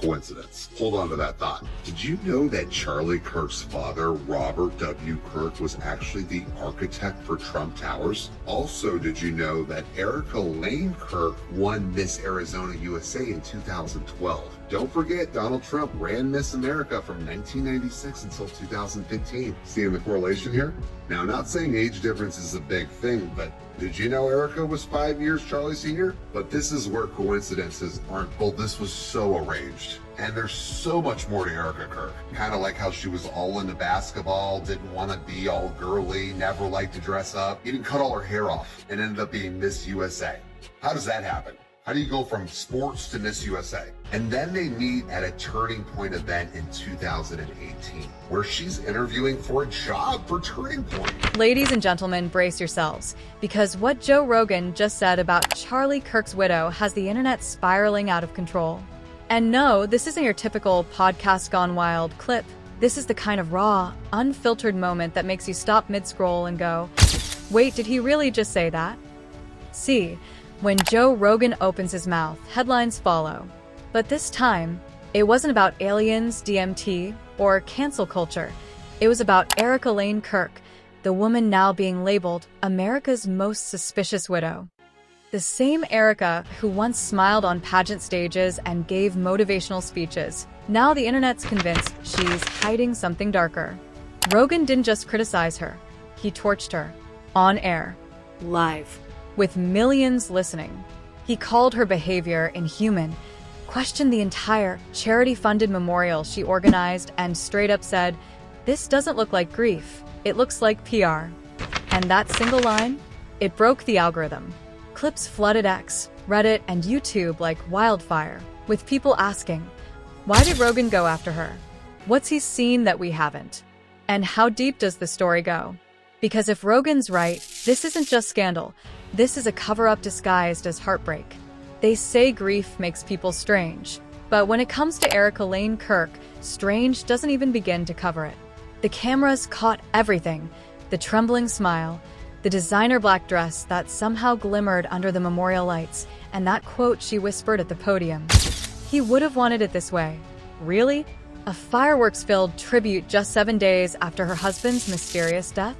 coincidence. Hold on to that thought. Did you know that Charlie Kirk's father, Robert W. Kirk, was actually the architect for Trump Towers? Also, did you know that Erica Lane Kirk won Miss Arizona USA in 2012? Don't forget, Donald Trump ran Miss America from 1996 until 2015. Seeing the correlation here? Now, not saying age difference is a big thing, but did you know Erica was 5 years Charlie Sr.? But this is where coincidences aren't. Well, this was so arranged. And there's so much more to Erica Kirk. Kind of like how she was all into basketball, didn't want to be all girly, never liked to dress up, even cut all her hair off, and ended up being Miss USA. How does that happen? How do you go from sports to Miss USA? And then they meet at a turning point event in 2018, where she's interviewing for a job for Turning Point. Ladies and gentlemen, brace yourselves, because what Joe Rogan just said about Charlie Kirk's widow has the internet spiraling out of control. And no, this isn't your typical podcast gone wild clip. This is the kind of raw, unfiltered moment that makes you stop mid-scroll and go, wait, did he really just say that? See, when Joe Rogan opens his mouth, headlines follow. But this time, it wasn't about aliens, DMT, or cancel culture. It was about Erica Lane Kirk, the woman now being labeled America's most suspicious widow. The same Erica who once smiled on pageant stages and gave motivational speeches. Now the internet's convinced she's hiding something darker. Rogan didn't just criticize her. He torched her. On air. Live. With millions listening. He called her behavior inhuman, questioned the entire charity-funded memorial she organized, and straight up said, "This doesn't look like grief. It looks like PR." And that single line? It broke the algorithm. Clips flooded X, Reddit, and YouTube like wildfire, with people asking, why did Rogan go after her? What's he seen that we haven't? And how deep does the story go? Because if Rogan's right, this isn't just scandal. This is a cover-up disguised as heartbreak. They say grief makes people strange. But when it comes to Erica Lane Kirk, strange doesn't even begin to cover it. The cameras caught everything. The trembling smile, the designer black dress that somehow glimmered under the memorial lights, and that quote she whispered at the podium. He would have wanted it this way. Really? A fireworks-filled tribute just 7 days after her husband's mysterious death?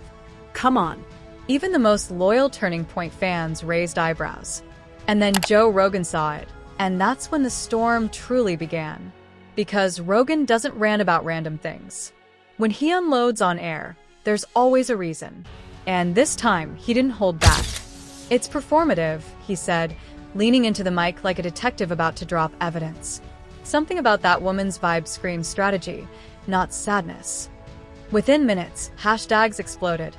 Come on. Even the most loyal Turning Point fans raised eyebrows. And then Joe Rogan saw it. And that's when the storm truly began. Because Rogan doesn't rant about random things. When he unloads on air, there's always a reason. And this time, he didn't hold back. "It's performative," he said, leaning into the mic like a detective about to drop evidence. Something about that woman's vibe screams strategy, not sadness. Within minutes, hashtags exploded.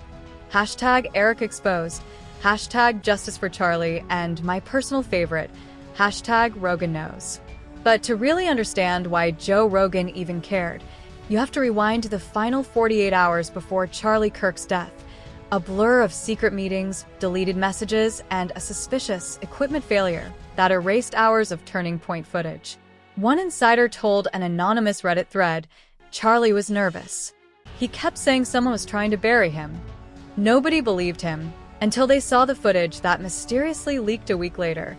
Hashtag Eric exposed, hashtag Justice for Charlie, and my personal favorite, hashtag Rogan knows. But to really understand why Joe Rogan even cared, you have to rewind to the final 48 hours before Charlie Kirk's death. A blur of secret meetings, deleted messages, and a suspicious equipment failure that erased hours of Turning Point footage. One insider told an anonymous Reddit thread, Charlie was nervous. He kept saying someone was trying to bury him. Nobody believed him until they saw the footage that mysteriously leaked a week later.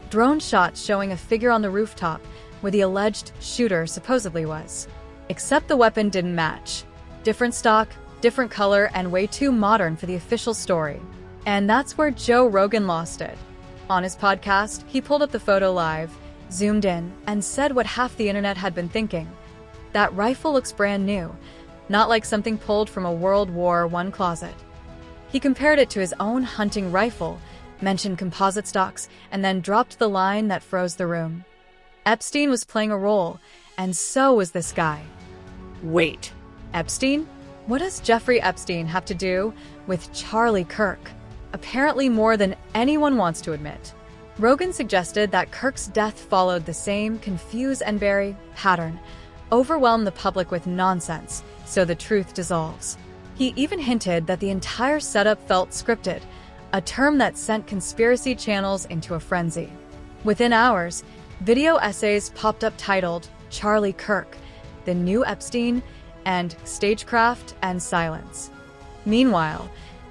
Drone shots showing a figure on the rooftop where the alleged shooter supposedly was. Except the weapon didn't match. Different stock, different color, and way too modern for the official story. And that's where Joe Rogan lost it. On his podcast, he pulled up the photo live, zoomed in, and said what half the internet had been thinking. That rifle looks brand new, not like something pulled from a World War I closet. He compared it to his own hunting rifle, mentioned composite stocks, and then dropped the line that froze the room. Epstein was playing a role, and so was this guy. Wait, Epstein? What does Jeffrey Epstein have to do with Charlie Kirk? Apparently more than anyone wants to admit. Rogan suggested that Kirk's death followed the same confuse and bury pattern, overwhelm the public with nonsense, so the truth dissolves. He even hinted that the entire setup felt scripted, a term that sent conspiracy channels into a frenzy. Within hours, video essays popped up titled Charlie Kirk, The New Epstein, and Stagecraft and Silence. Meanwhile,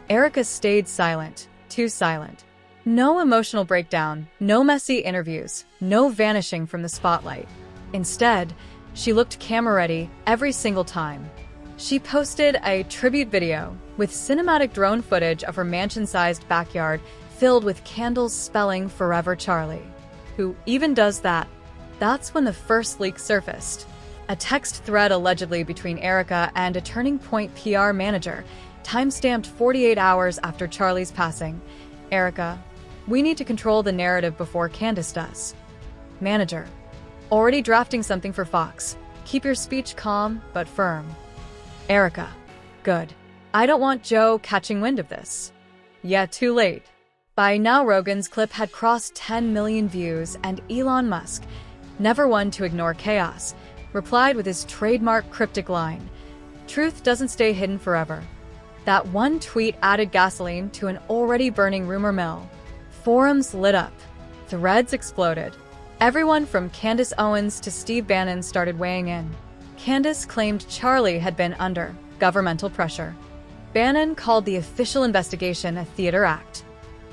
Erica stayed silent, too silent. No emotional breakdown, no messy interviews, no vanishing from the spotlight. Instead, she looked camera-ready every single time. She posted a tribute video with cinematic drone footage of her mansion-sized backyard filled with candles spelling Forever Charlie. Who even does that? That's when the first leak surfaced. A text thread allegedly between Erica and a Turning Point PR manager, timestamped 48 hours after Charlie's passing. Erica, we need to control the narrative before Candace does. Manager, already drafting something for Fox. Keep your speech calm but firm. Erica, good. I don't want Joe catching wind of this. Yeah, too late. By now, Rogan's clip had crossed 10 million views, and Elon Musk, never one to ignore chaos, replied with his trademark cryptic line, "Truth doesn't stay hidden forever." That one tweet added gasoline to an already burning rumor mill. Forums lit up. Threads exploded. Everyone from Candace Owens to Steve Bannon started weighing in. Candace claimed Charlie had been under governmental pressure. Bannon called the official investigation a theater act.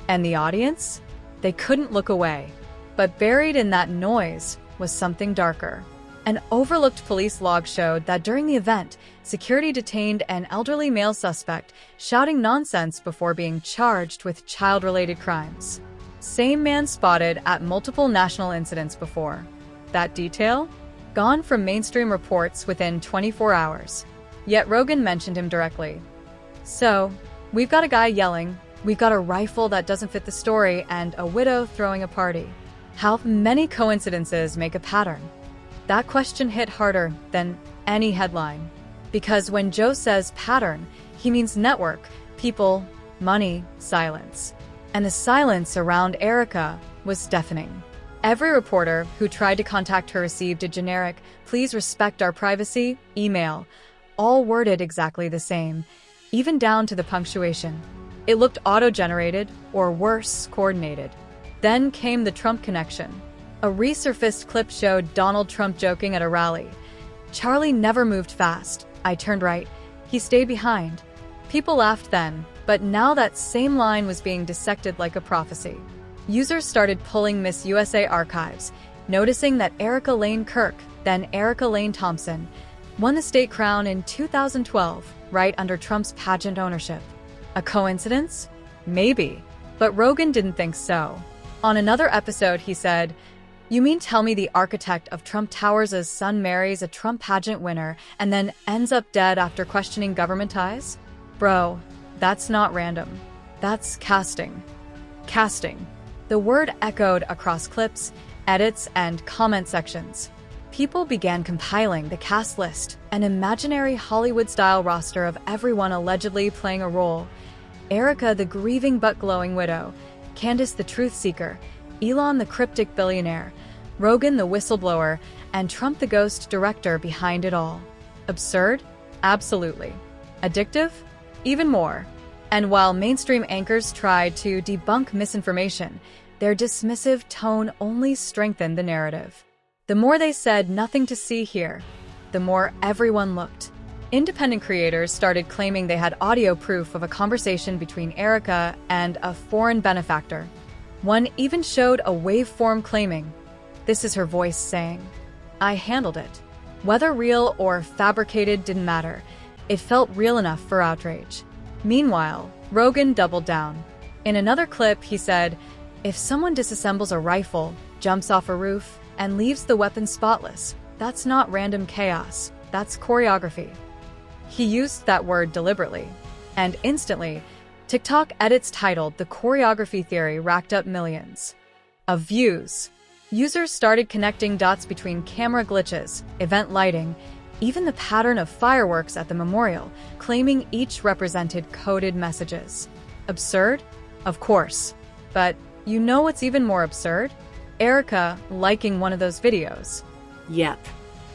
And the audience? They couldn't look away. But buried in that noise was something darker. An overlooked police log showed that during the event, security detained an elderly male suspect, shouting nonsense before being charged with child-related crimes. Same man spotted at multiple national incidents before. That detail? Gone from mainstream reports within 24 hours. Yet Rogan mentioned him directly. So, we've got a guy yelling, we've got a rifle that doesn't fit the story, and a widow throwing a party. How many coincidences make a pattern? That question hit harder than any headline. Because when Joe says pattern, he means network, people, money, silence. And the silence around Erica was deafening. Every reporter who tried to contact her received a generic, "Please respect our privacy," email, all worded exactly the same, even down to the punctuation. It looked auto-generated, or worse, coordinated. Then came the Trump connection. A resurfaced clip showed Donald Trump joking at a rally. "Charlie never moved fast. I turned right. He stayed behind." People laughed then, but now that same line was being dissected like a prophecy. Users started pulling Miss USA archives, noticing that Erica Lane Kirk, then Erica Lane Thompson, won the state crown in 2012, right under Trump's pageant ownership. A coincidence? Maybe. But Rogan didn't think so. On another episode, he said, "You mean tell me the architect of Trump Towers' son marries a Trump pageant winner and then ends up dead after questioning government ties? Bro, that's not random. That's casting." Casting. The word echoed across clips, edits, and comment sections. People began compiling the cast list, an imaginary Hollywood-style roster of everyone allegedly playing a role. Erica, the grieving but glowing widow, Candace, the truth seeker, Elon, the cryptic billionaire, Rogan, the whistleblower, and Trump, the ghost director behind it all. Absurd? Absolutely. Addictive? Even more. And while mainstream anchors tried to debunk misinformation, their dismissive tone only strengthened the narrative. The more they said nothing to see here, the more everyone looked. Independent creators started claiming they had audio proof of a conversation between Erica and a foreign benefactor. One even showed a waveform claiming, "This is her voice saying, 'I handled it.'" Whether real or fabricated didn't matter. It felt real enough for outrage. Meanwhile, Rogan doubled down. In another clip, he said, "If someone disassembles a rifle, jumps off a roof, and leaves the weapon spotless, that's not random chaos, that's choreography." He used that word deliberately. And instantly, TikTok edits titled "The Choreography Theory" racked up millions of views. Users started connecting dots between camera glitches, event lighting, even the pattern of fireworks at the memorial, claiming each represented coded messages. Absurd? Of course. But you know what's even more absurd? Erica liking one of those videos. Yep.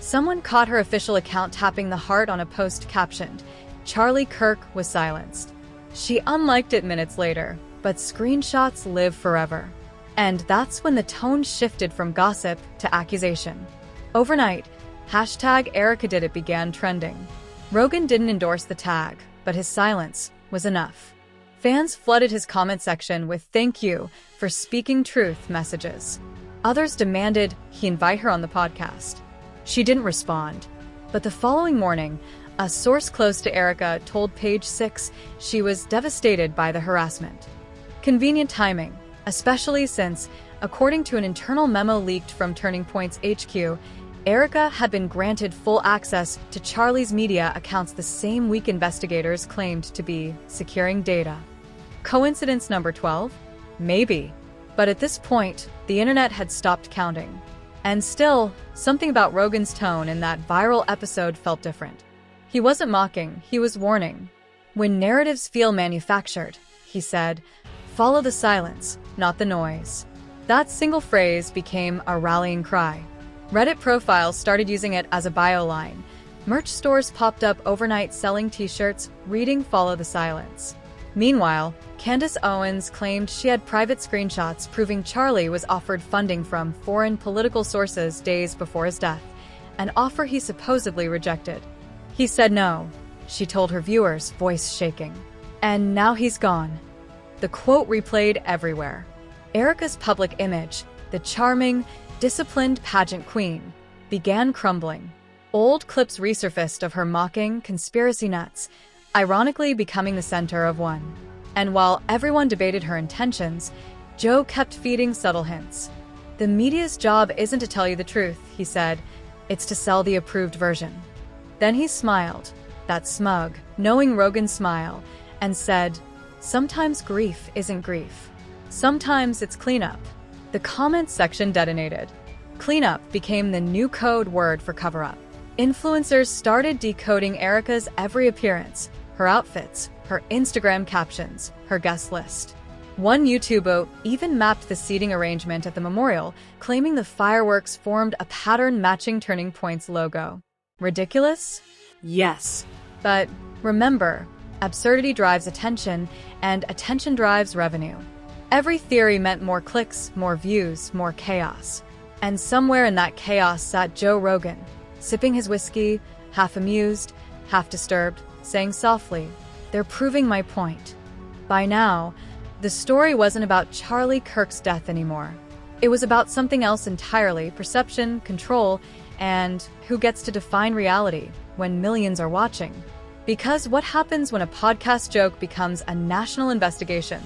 Someone caught her official account tapping the heart on a post captioned, "Charlie Kirk was silenced." She unliked it minutes later, but screenshots live forever. And that's when the tone shifted from gossip to accusation. Overnight, #EricaDidIt began trending. Rogan didn't endorse the tag, but his silence was enough. Fans flooded his comment section with "thank you for speaking truth" messages. Others demanded he invite her on the podcast. She didn't respond. But the following morning, a source close to Erica told Page Six she was devastated by the harassment. Convenient timing, especially since, according to an internal memo leaked from Turning Point's HQ, Erica had been granted full access to Charlie's media accounts the same week investigators claimed to be securing data. Coincidence number 12? Maybe. But at this point, the internet had stopped counting. And still, something about Rogan's tone in that viral episode felt different. He wasn't mocking, he was warning. When narratives feel manufactured, he said, follow the silence, not the noise. That single phrase became a rallying cry. Reddit profiles started using it as a bio line. Merch stores popped up overnight selling t-shirts, reading Follow the Silence. Meanwhile, Candace Owens claimed she had private screenshots proving Charlie was offered funding from foreign political sources days before his death, an offer he supposedly rejected. He said no, she told her viewers, voice shaking. And now he's gone. The quote replayed everywhere. Erica's public image, the charming, disciplined pageant queen, began crumbling. Old clips resurfaced of her mocking conspiracy nuts, ironically becoming the center of one. And while everyone debated her intentions, Joe kept feeding subtle hints. The media's job isn't to tell you the truth, he said. It's to sell the approved version. Then he smiled, that smug, knowing Rogan smile, and said, sometimes grief isn't grief. Sometimes it's cleanup. The comments section detonated. Cleanup became the new code word for cover-up. Influencers started decoding Erica's every appearance, her outfits, her Instagram captions, her guest list. One YouTuber even mapped the seating arrangement at the memorial, claiming the fireworks formed a pattern matching Turning Point's logo. Ridiculous? Yes. But remember, absurdity drives attention, and attention drives revenue. Every theory meant more clicks, more views, more chaos. And somewhere in that chaos sat Joe Rogan, sipping his whiskey, half amused, half disturbed, saying softly, they're proving my point. By now, the story wasn't about Charlie Kirk's death anymore. It was about something else entirely, perception, control, and who gets to define reality when millions are watching. Because what happens when a podcast joke becomes a national investigation?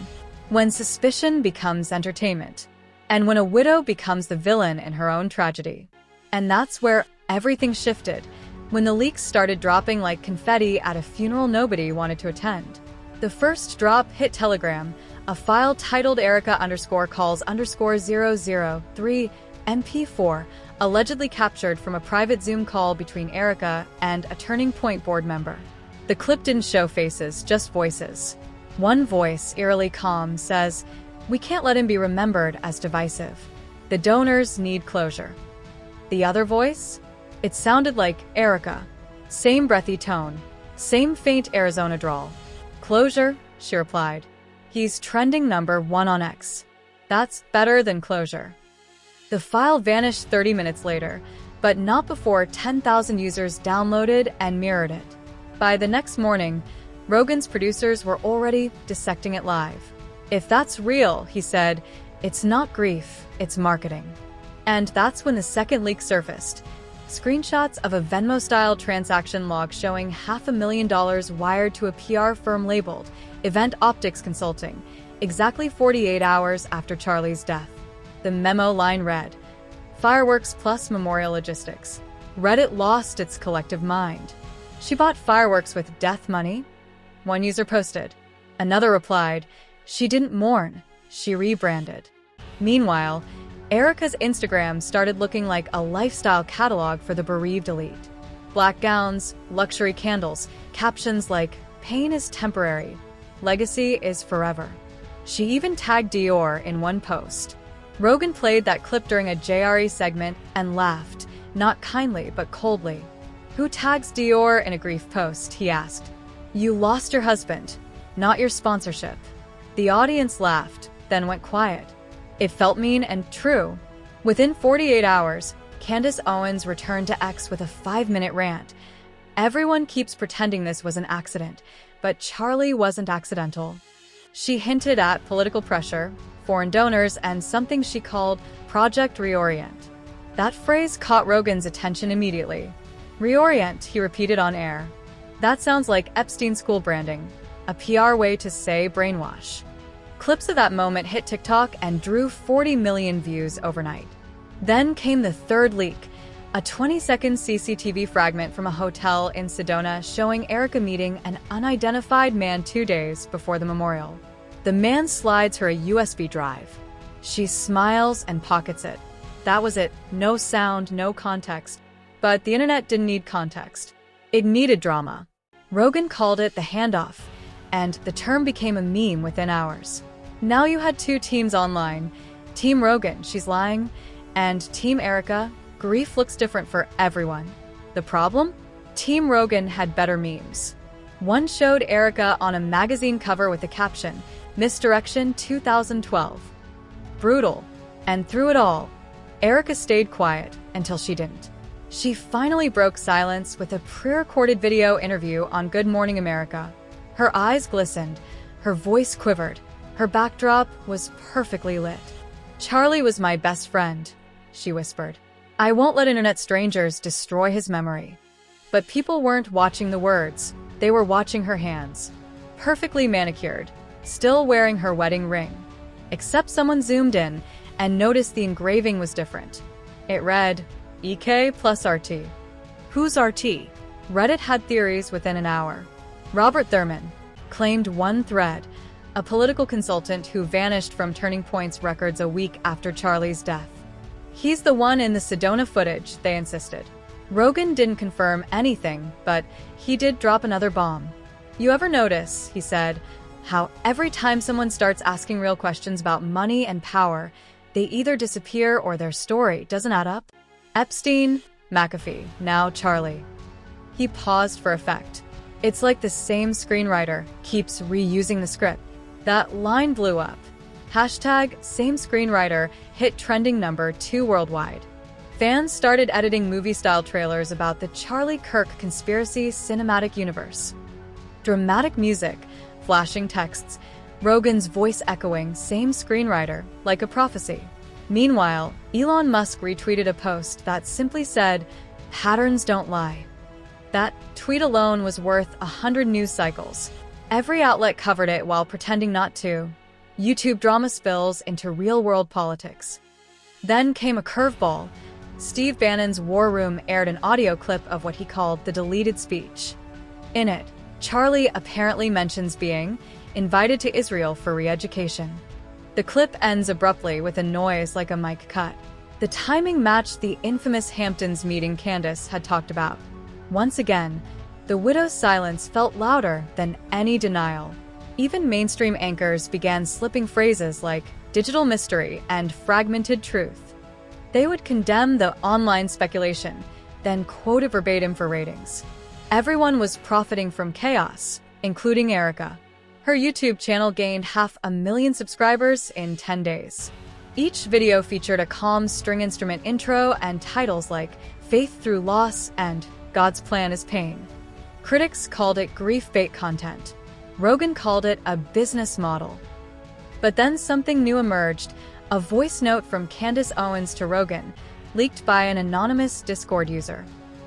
When suspicion becomes entertainment, and when a widow becomes the villain in her own tragedy. And that's where everything shifted, when the leaks started dropping like confetti at a funeral nobody wanted to attend. The first drop hit Telegram, a file titled Erica_calls_003 MP4, allegedly captured from a private Zoom call between Erica and a Turning Point board member. The clip didn't show faces, just voices. One voice, eerily calm, says, we can't let him be remembered as divisive. The donors need closure. The other voice? It sounded like Erica. Same breathy tone, same faint Arizona drawl. Closure, she replied. He's trending number 1 on X. That's better than closure. The file vanished 30 minutes later, but not before 10,000 users downloaded and mirrored it. By the next morning, Rogan's producers were already dissecting it live. If that's real, he said, it's not grief, it's marketing. And that's when the second leak surfaced. Screenshots of a Venmo-style transaction log showing $500,000 wired to a PR firm labeled Event Optics Consulting, exactly 48 hours after Charlie's death. The memo line read, fireworks plus memorial logistics. Reddit lost its collective mind. She bought fireworks with death money? One user posted. Another replied, she didn't mourn, she rebranded. Meanwhile, Erica's Instagram started looking like a lifestyle catalog for the bereaved elite. Black gowns, luxury candles, captions like, pain is temporary, legacy is forever. She even tagged Dior in one post. Rogan played that clip during a JRE segment and laughed, not kindly but coldly. Who tags Dior in a grief post, he asked. You lost your husband, not your sponsorship. The audience laughed, then went quiet. It felt mean and true. Within 48 hours, Candace Owens returned to X with a 5-minute rant. Everyone keeps pretending this was an accident, but Charlie wasn't accidental. She hinted at political pressure, foreign donors, and something she called Project Reorient. That phrase caught Rogan's attention immediately. Reorient, he repeated on air. That sounds like Epstein school branding, a PR way to say brainwash. Clips of that moment hit TikTok and drew 40 million views overnight. Then came the third leak, a 20-second CCTV fragment from a hotel in Sedona showing Erica meeting an unidentified man 2 days before the memorial. The man slides her a USB drive. She smiles and pockets it. That was it. No sound, no context. But the internet didn't need context. It needed drama. Rogan called it the handoff, and the term became a meme within hours. Now you had two teams online. Team Rogan, she's lying, and Team Erica, grief looks different for everyone. The problem? Team Rogan had better memes. One showed Erica on a magazine cover with the caption, "Misdirection 2012. Brutal. And through it all, Erica stayed quiet until she didn't. She finally broke silence with a pre-recorded video interview on Good Morning America. Her eyes glistened, her voice quivered, her backdrop was perfectly lit. "Charlie was my best friend," she whispered. "I won't let internet strangers destroy his memory." But people weren't watching the words, they were watching her hands. Perfectly manicured, still wearing her wedding ring. Except someone zoomed in and noticed the engraving was different. It read, EK plus RT. Who's RT? Reddit had theories within an hour. Robert Thurman claimed one thread, a political consultant who vanished from Turning Point's records a week after Charlie's death. He's the one in the Sedona footage, they insisted. Rogan didn't confirm anything, but he did drop another bomb. "You ever notice," he said, "how every time someone starts asking real questions about money and power, they either disappear or their story doesn't add up? Epstein, McAfee, now Charlie." He paused for effect. It's like the same screenwriter keeps reusing the script. That line blew up. Hashtag same screenwriter hit trending #2 worldwide. Fans started editing movie-style trailers about the Charlie Kirk conspiracy cinematic universe. Dramatic music, flashing texts, Rogan's voice echoing same screenwriter, like a prophecy. Meanwhile, Elon Musk retweeted a post that simply said, "Patterns don't lie." That tweet alone was worth 100 news cycles. Every outlet covered it while pretending not to. YouTube drama spills into real-world politics. Then came a curveball. Steve Bannon's War Room aired an audio clip of what he called the deleted speech. In it, Charlie apparently mentions being invited to Israel for re-education. The clip ends abruptly with a noise like a mic cut. The timing matched the infamous Hamptons meeting Candace had talked about. Once again, the widow's silence felt louder than any denial. Even mainstream anchors began slipping phrases like digital mystery and fragmented truth. They would condemn the online speculation, then quote it verbatim for ratings. Everyone was profiting from chaos, including Erica. Her YouTube channel gained 500,000 subscribers in 10 days. Each video featured a calm string instrument intro and titles like Faith Through Loss and God's Plan is Pain. Critics called it grief bait content. Rogan called it a business model. But then something new emerged, a voice note from Candace Owens to Rogan, leaked by an anonymous Discord user.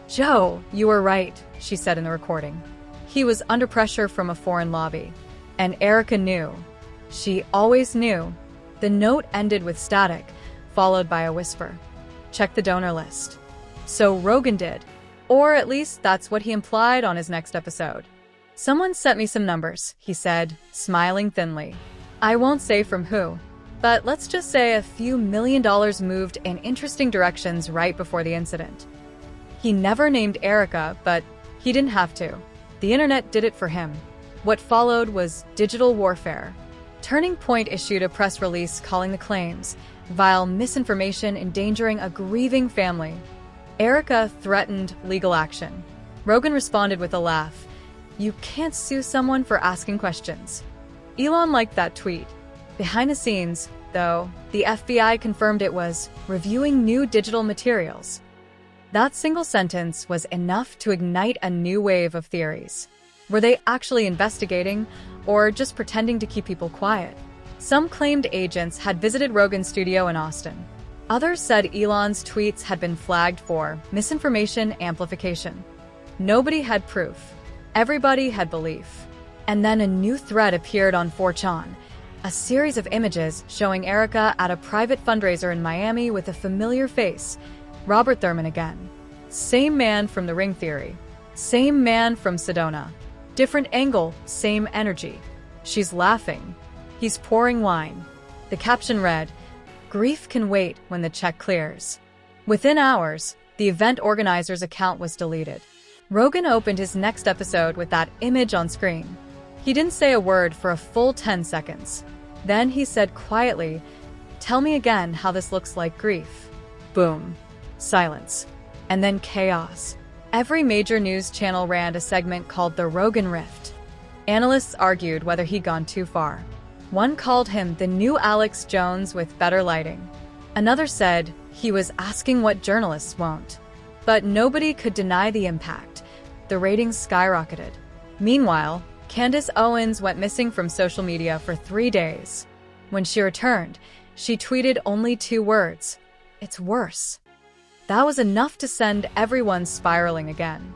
"Joe, you were right," she said in the recording. He was under pressure from a foreign lobby. And Erica knew. She always knew. The note ended with static, followed by a whisper. "Check the donor list." So Rogan did. Or at least that's what he implied on his next episode. "Someone sent me some numbers," he said, smiling thinly. "I won't say from who, but let's just say a few $1 million moved in interesting directions right before the incident." He never named Erica, but he didn't have to. The internet did it for him. What followed was digital warfare. Turning Point issued a press release calling the claims vile misinformation endangering a grieving family. Erica threatened legal action. Rogan responded with a laugh. "You can't sue someone for asking questions." Elon liked that tweet. Behind the scenes, though, the FBI confirmed it was reviewing new digital materials. That single sentence was enough to ignite a new wave of theories. Were they actually investigating, or just pretending to keep people quiet? Some claimed agents had visited Rogan's studio in Austin. Others said Elon's tweets had been flagged for misinformation amplification. Nobody had proof. Everybody had belief. And then a new thread appeared on 4chan, a series of images showing Erica at a private fundraiser in Miami with a familiar face, Robert Thurman again. Same man from The Ring Theory. Same man from Sedona. Different angle, same energy. She's laughing. He's pouring wine. The caption read, "Grief can wait when the check clears." Within hours, the event organizer's account was deleted. Rogan opened his next episode with that image on screen. He didn't say a word for a full 10 seconds. Then he said quietly, "Tell me again how this looks like grief." Boom. Silence. And then chaos. Every major news channel ran a segment called the Rogan Rift. Analysts argued whether he'd gone too far. One called him the new Alex Jones with better lighting. Another said he was asking what journalists won't. But nobody could deny the impact. The ratings skyrocketed. Meanwhile, Candace Owens went missing from social media for 3 days. When she returned, she tweeted only 2 words: "It's worse." That was enough to send everyone spiraling again.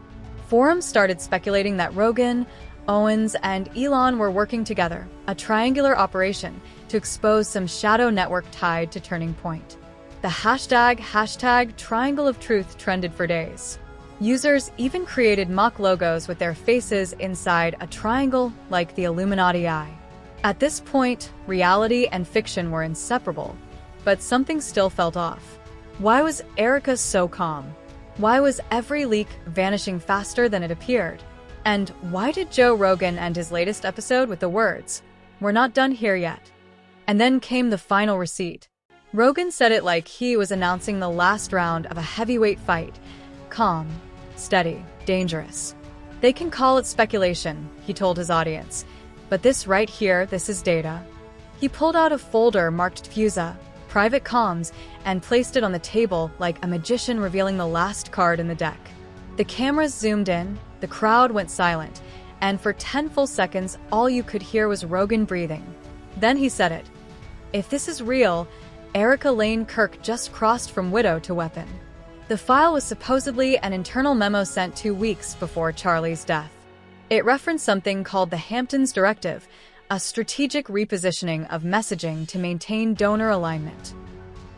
Forums started speculating that Rogan, Owens, and Elon were working together, a triangular operation to expose some shadow network tied to Turning Point. The hashtag Triangle of Truth trended for days. Users even created mock logos with their faces inside a triangle like the Illuminati eye. At this point, reality and fiction were inseparable, but something still felt off. Why was Erica so calm? Why was every leak vanishing faster than it appeared? And why did Joe Rogan end his latest episode with the words, "We're not done here yet"? And then came the final receipt. Rogan said it like he was announcing the last round of a heavyweight fight. Calm, steady, dangerous. They can call it speculation, he told his audience. But this right here, this is data. He pulled out a folder marked Fusa, private comms, and placed it on the table like a magician revealing the last card in the deck. The cameras zoomed in, the crowd went silent, and for 10 full seconds, all you could hear was Rogan breathing. Then he said it. If this is real, Erica Lane Kirk just crossed from widow to weapon. The file was supposedly an internal memo sent 2 weeks before Charlie's death. It referenced something called the Hamptons Directive, a strategic repositioning of messaging to maintain donor alignment.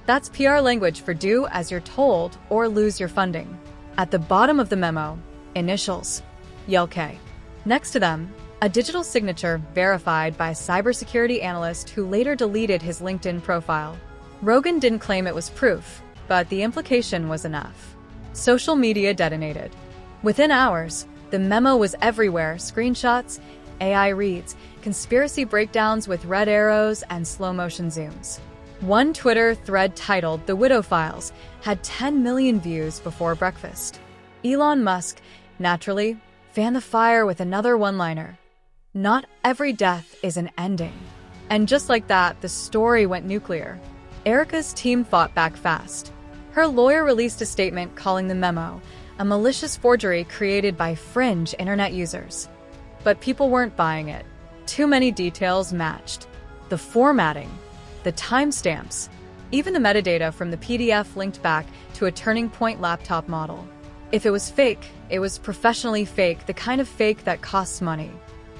That's PR language for do as you're told or lose your funding. At the bottom of the memo, initials, YLK. Next to them, a digital signature verified by a cybersecurity analyst who later deleted his LinkedIn profile. Rogan didn't claim it was proof, but the implication was enough. Social media detonated. Within hours, the memo was everywhere: screenshots, AI reads, conspiracy breakdowns with red arrows and slow-motion zooms. One Twitter thread titled "The Widow Files" had 10 million views before breakfast. Elon Musk, naturally, fanned the fire with another one-liner. Not every death is an ending. And just like that, the story went nuclear. Erica's team fought back fast. Her lawyer released a statement calling the memo a malicious forgery created by fringe internet users. But people weren't buying it. Too many details matched. The formatting, the timestamps, even the metadata from the PDF linked back to a Turning Point laptop model. If it was fake, it was professionally fake, the kind of fake that costs money.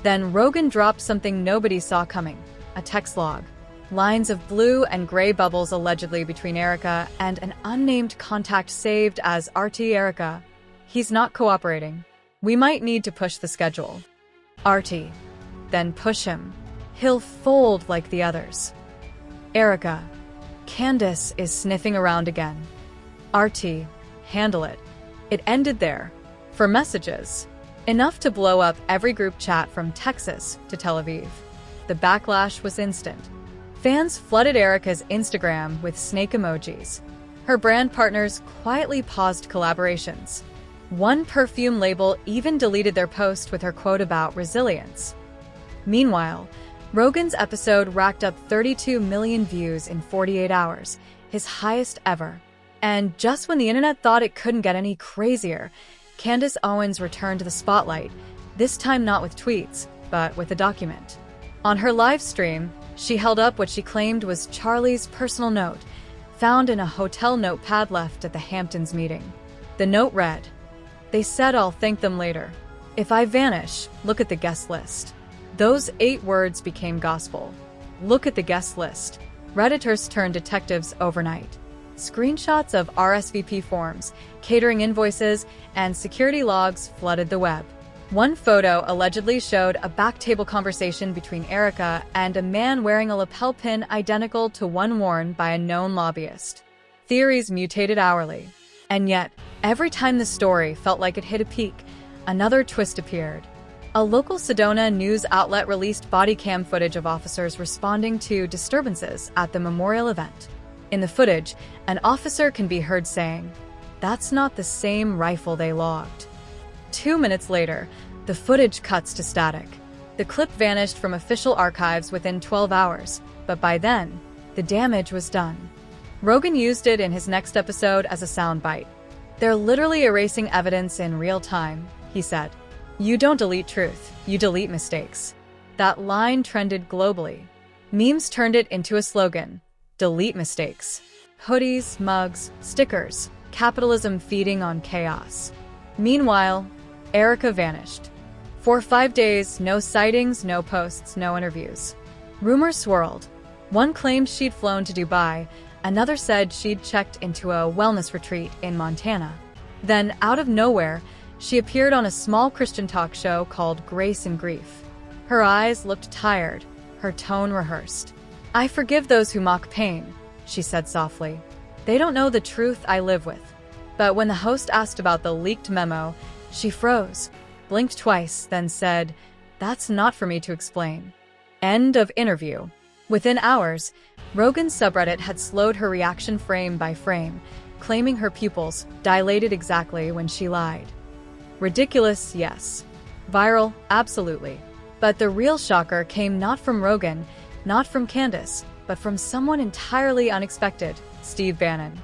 Then Rogan dropped something nobody saw coming, a text log. Lines of blue and gray bubbles allegedly between Erica and an unnamed contact saved as RT Erica. He's not cooperating. We might need to push the schedule. RT. Then push him. He'll fold like the others. Erica. Candace is sniffing around again. RT. Handle it. It ended there. For messages. Enough to blow up every group chat from Texas to Tel Aviv. The backlash was instant. Fans flooded Erica's Instagram with snake emojis. Her brand partners quietly paused collaborations. One perfume label even deleted their post with her quote about resilience. Meanwhile, Rogan's episode racked up 32 million views in 48 hours, his highest ever. And just when the internet thought it couldn't get any crazier, Candace Owens returned to the spotlight, this time not with tweets, but with a document. On her live stream, she held up what she claimed was Charlie's personal note, found in a hotel notepad left at the Hamptons meeting. The note read, "They said I'll thank them later. If I vanish, look at the guest list." Those 8 words became gospel. Look at the guest list. Redditors turned detectives overnight. Screenshots of RSVP forms, catering invoices, and security logs flooded the web. One photo allegedly showed a back-table conversation between Erica and a man wearing a lapel pin identical to one worn by a known lobbyist. Theories mutated hourly. And yet, every time the story felt like it hit a peak, another twist appeared. A local Sedona news outlet released body cam footage of officers responding to disturbances at the memorial event. In the footage, an officer can be heard saying, "That's not the same rifle they logged." 2 minutes later, the footage cuts to static. The clip vanished from official archives within 12 hours, but by then, the damage was done. Rogan used it in his next episode as a soundbite. "They're literally erasing evidence in real time," he said. "You don't delete truth, you delete mistakes." That line trended globally. Memes turned it into a slogan: delete mistakes. Hoodies, mugs, stickers, capitalism feeding on chaos. Meanwhile, Erica vanished. For 5 days, no sightings, no posts, no interviews. Rumors swirled. One claimed she'd flown to Dubai, another said she'd checked into a wellness retreat in Montana. Then, out of nowhere, she appeared on a small Christian talk show called Grace and Grief. Her eyes looked tired, her tone rehearsed. "I forgive those who mock pain," she said softly. "They don't know the truth I live with." But when the host asked about the leaked memo, she froze, blinked twice, then said, "That's not for me to explain." End of interview. Within hours, Rogan's subreddit had slowed her reaction frame by frame, claiming her pupils dilated exactly when she lied. Ridiculous, yes. Viral, absolutely. But the real shocker came not from Rogan, not from Candace, but from someone entirely unexpected, Steve Bannon.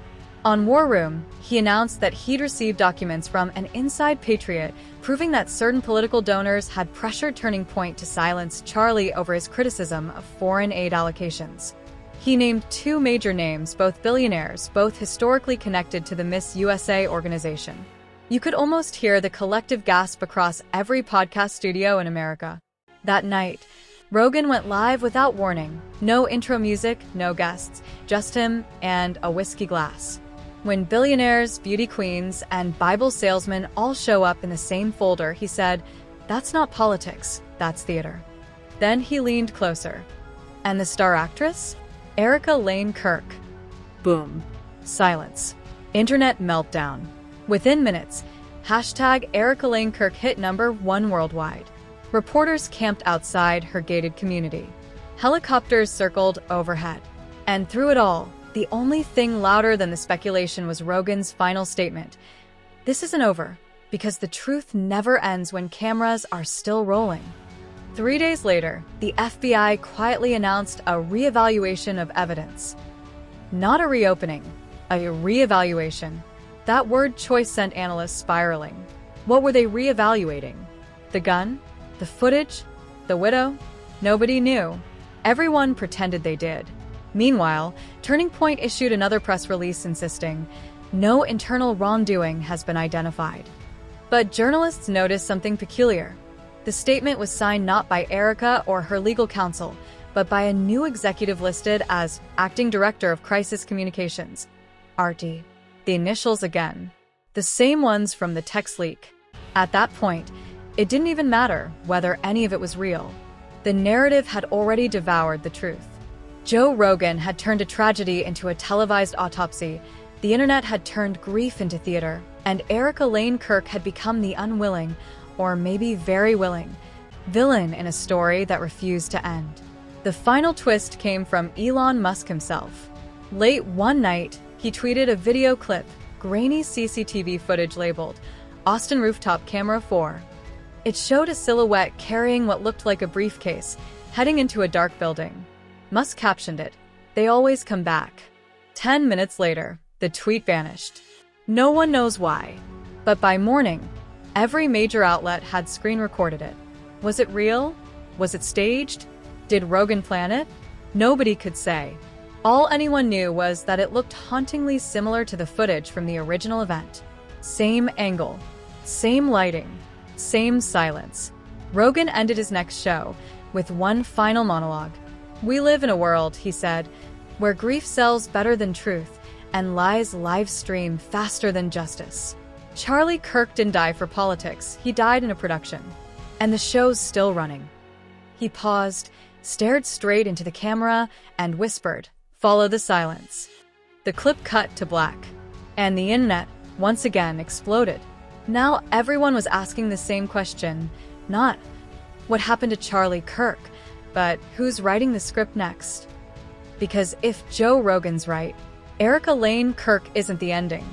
On War Room, he announced that he'd received documents from an inside patriot proving that certain political donors had pressured Turning Point to silence Charlie over his criticism of foreign aid allocations. He named 2 major names, both billionaires, both historically connected to the Miss USA organization. You could almost hear the collective gasp across every podcast studio in America. That night, Rogan went live without warning. No intro music, no guests, just him and a whiskey glass. When billionaires, beauty queens, and Bible salesmen all show up in the same folder, he said, "That's not politics, that's theater." Then he leaned closer. And the star actress? Erica Lane Kirk. Boom. Silence. Internet meltdown. Within minutes, hashtag Erica Lane Kirk hit #1 worldwide. Reporters camped outside her gated community. Helicopters circled overhead. And through it all, the only thing louder than the speculation was Rogan's final statement. "This isn't over, because the truth never ends when cameras are still rolling." 3 days later, the FBI quietly announced a reevaluation of evidence. Not a reopening, a reevaluation. That word choice sent analysts spiraling. What were they reevaluating? The gun? The footage? The widow? Nobody knew. Everyone pretended they did. Meanwhile, Turning Point issued another press release insisting, "No internal wrongdoing has been identified." But journalists noticed something peculiar. The statement was signed not by Erica or her legal counsel, but by a new executive listed as Acting Director of Crisis Communications, RT. The initials again. The same ones from the text leak. At that point, it didn't even matter whether any of it was real. The narrative had already devoured the truth. Joe Rogan had turned a tragedy into a televised autopsy, the internet had turned grief into theater, and Erica Lane Kirk had become the unwilling, or maybe very willing, villain in a story that refused to end. The final twist came from Elon Musk himself. Late one night, he tweeted a video clip, grainy CCTV footage labeled, "Austin Rooftop Camera 4. It showed a silhouette carrying what looked like a briefcase, heading into a dark building. Musk captioned it, "They always come back." 10 minutes later, the tweet vanished. No one knows why. But by morning, every major outlet had screen recorded it. Was it real? Was it staged? Did Rogan plan it? Nobody could say. All anyone knew was that it looked hauntingly similar to the footage from the original event. Same angle, same lighting, same silence. Rogan ended his next show with one final monologue. "We live in a world," he said, "where grief sells better than truth and lies live stream faster than justice." Charlie Kirk didn't die for politics, he died in a production. And the show's still running. He paused, stared straight into the camera, and whispered, "Follow the silence." The clip cut to black, and the internet once again exploded. Now everyone was asking the same question, not what happened to Charlie Kirk, but who's writing the script next? Because if Joe Rogan's right, Erica Lane Kirk isn't the ending.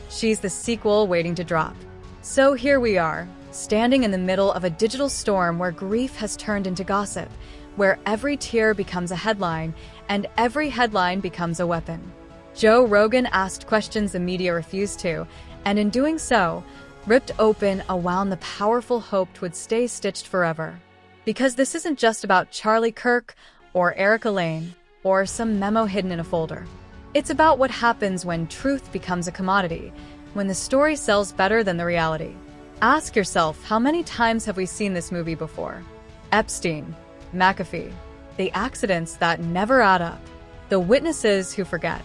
She's the sequel waiting to drop. So here we are, standing in the middle of a digital storm where grief has turned into gossip, where every tear becomes a headline, and every headline becomes a weapon. Joe Rogan asked questions the media refused to, and in doing so, ripped open a wound the powerful hoped would stay stitched forever. Because this isn't just about Charlie Kirk or Erica Lane or some memo hidden in a folder. It's about what happens when truth becomes a commodity, when the story sells better than the reality. Ask yourself, how many times have we seen this movie before? Epstein, McAfee, the accidents that never add up, the witnesses who forget,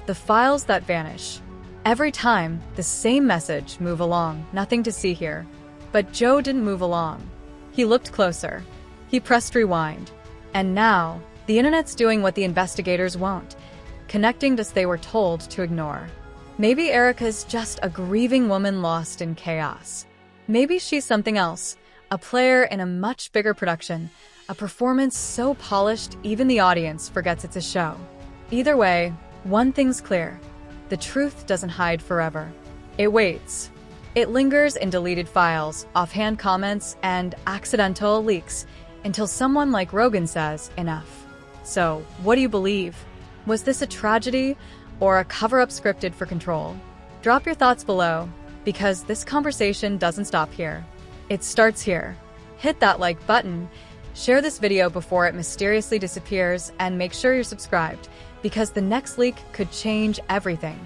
the files that vanish. Every time, the same message: move along, nothing to see here. But Joe didn't move along. He looked closer. He pressed rewind. And now, the internet's doing what the investigators won't, connecting dots they were told to ignore. Maybe Erica's just a grieving woman lost in chaos. Maybe she's something else, a player in a much bigger production, a performance so polished even the audience forgets it's a show. Either way, one thing's clear: the truth doesn't hide forever. It waits. It lingers in deleted files, offhand comments, and accidental leaks until someone like Rogan says, enough. So, what do you believe? Was this a tragedy or a cover-up scripted for control? Drop your thoughts below, because this conversation doesn't stop here. It starts here. Hit that like button, share this video before it mysteriously disappears, and make sure you're subscribed, because the next leak could change everything.